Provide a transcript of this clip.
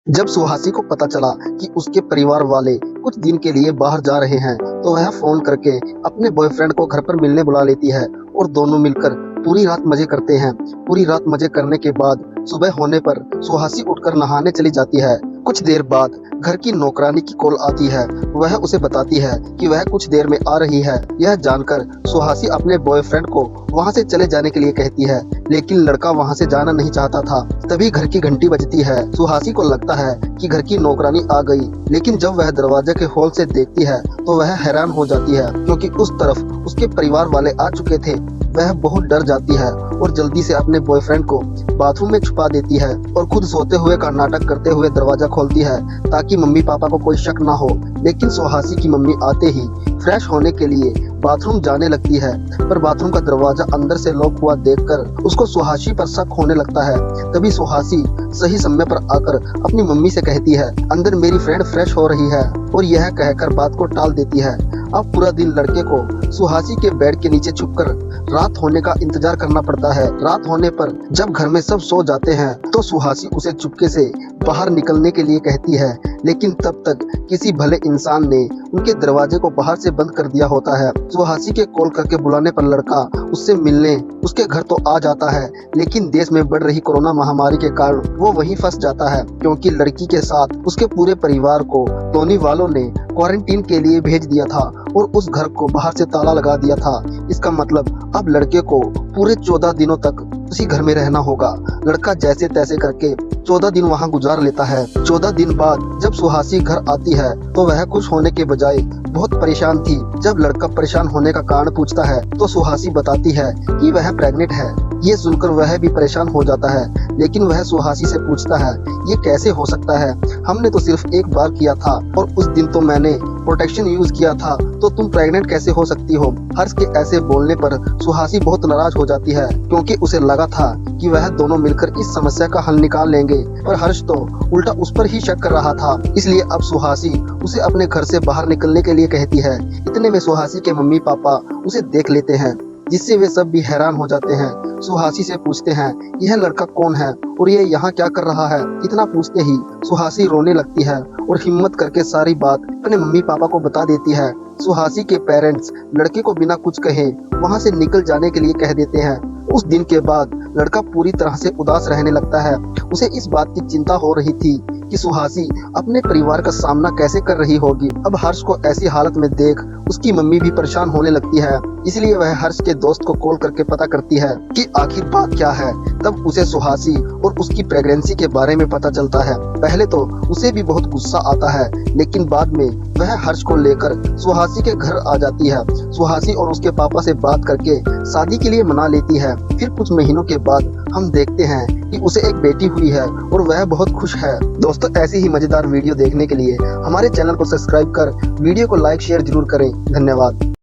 जब सुहासी को पता चला कि उसके परिवार वाले कुछ दिन के लिए बाहर जा रहे हैं, तो वह फोन करके अपने बॉयफ्रेंड को घर पर मिलने बुला लेती है और दोनों मिलकर पूरी रात मजे करते हैं। पूरी रात मजे करने के बाद सुबह होने पर सुहासी उठकर नहाने चली जाती है। कुछ देर बाद घर की नौकरानी की कॉल आती है। वह उसे बताती है कि वह कुछ देर में आ रही है। यह जानकर सुहासी अपने बॉयफ्रेंड को वहां से चले जाने के लिए कहती है, लेकिन लड़का वहां से जाना नहीं चाहता था। तभी घर की घंटी बजती है। सुहासी को लगता है कि घर की नौकरानी आ गई, लेकिन जब वह दरवाजे के होल से देखती है तो वह हैरान हो जाती है, क्योंकि उस तरफ उसके परिवार वाले आ चुके थे। वह बहुत डर जाती है और जल्दी से अपने बॉयफ्रेंड को बाथरूम में छुपा देती है और खुद सोते हुए का नाटक करते हुए दरवाजा खोलती है ताकि मम्मी पापा को कोई शक ना हो। लेकिन सुहासी की मम्मी आते ही फ्रेश होने के लिए बाथरूम जाने लगती है, पर बाथरूम का दरवाजा अंदर से लॉक हुआ देखकर उसको सुहासी पर शक होने लगता है। तभी सुहासी सही समय पर आकर अपनी मम्मी से कहती है, अंदर मेरी फ्रेंड फ्रेश हो रही है, और यह कहकर बात को टाल देती है। अब पूरा दिन लड़के को सुहासी के बेड के नीचे छुपकर रात होने का इंतजार करना पड़ता है। रात होने पर जब घर में सब सो जाते हैं तो सुहासी उसे चुपके से बाहर निकलने के लिए कहती है, लेकिन तब तक किसी भले इंसान ने उनके दरवाजे को बाहर से बंद कर दिया होता है। सुहासी के कॉल करके बुलाने पर लड़का उससे मिलने उसके घर तो आ जाता है, लेकिन देश में बढ़ रही कोरोना महामारी के कारण वो वहीं फंस जाता है, क्योंकि लड़की के साथ उसके पूरे परिवार को टोनी वालों ने क्वारंटीन के लिए भेज दिया था और उस घर को बाहर से ताला लगा दिया था। इसका मतलब अब लड़के को पूरे 14 दिनों तक उसी घर में रहना होगा। लड़का जैसे तैसे करके 14 दिन वहां गुजार लेता है। 14 दिन बाद जब सुहासी घर आती है तो वह खुश होने के बजाय बहुत परेशान थी। जब लड़का परेशान होने का कारण पूछता है तो सुहासी बताती है कि वह प्रेग्नेंट है। ये सुनकर वह भी परेशान हो जाता है, लेकिन वह सुहासी से पूछता है, ये कैसे हो सकता है? हमने तो सिर्फ एक बार किया था और उस दिन तो मैंने प्रोटेक्शन यूज किया था, तो तुम प्रेग्नेंट कैसे हो सकती हो? हर्ष के ऐसे बोलने पर सुहासी बहुत नाराज हो जाती है, क्योंकि उसे लगा था कि वह दोनों मिलकर इस समस्या का हल निकाल लेंगे, पर हर्ष तो उल्टा उस पर ही शक कर रहा था। इसलिए अब सुहासी उसे अपने घर से बाहर निकलने के लिए कहती है। इतने में सुहासी के मम्मी पापा उसे देख लेते हैं, जिससे वे सब भी हैरान हो जाते हैं। सुहासी से पूछते हैं, यह लड़का कौन है और ये यहाँ क्या कर रहा है? इतना पूछते ही सुहासी रोने लगती है और हिम्मत करके सारी बात अपने मम्मी पापा को बता देती है। सुहासी के पेरेंट्स लड़के को बिना कुछ कहे वहाँ से निकल जाने के लिए कह देते हैं। उस दिन के बाद लड़का पूरी तरह से उदास रहने लगता है। उसे इस बात की चिंता हो रही थी कि सुहासी अपने परिवार का सामना कैसे कर रही होगी। अब हर्ष को ऐसी हालत में देख उसकी मम्मी भी परेशान होने लगती है, इसलिए वह हर्ष के दोस्त को कॉल करके पता करती है कि आखिर बात क्या है। तब उसे सुहासी और उसकी प्रेगनेंसी के बारे में पता चलता है। पहले तो उसे भी बहुत गुस्सा आता है, लेकिन बाद में वह हर्ष को लेकर सुहासी के घर आ जाती है। सुहासी और उसके पापा से बात करके शादी के लिए मना लेती है। फिर कुछ महीनों के बाद हम देखते हैं कि उसे एक बेटी हुई है और वह बहुत खुश है। दोस्तों, ऐसी ही मजेदार वीडियो देखने के लिए हमारे चैनल को सब्सक्राइब कर वीडियो को लाइक शेयर जरूर करें। धन्यवाद।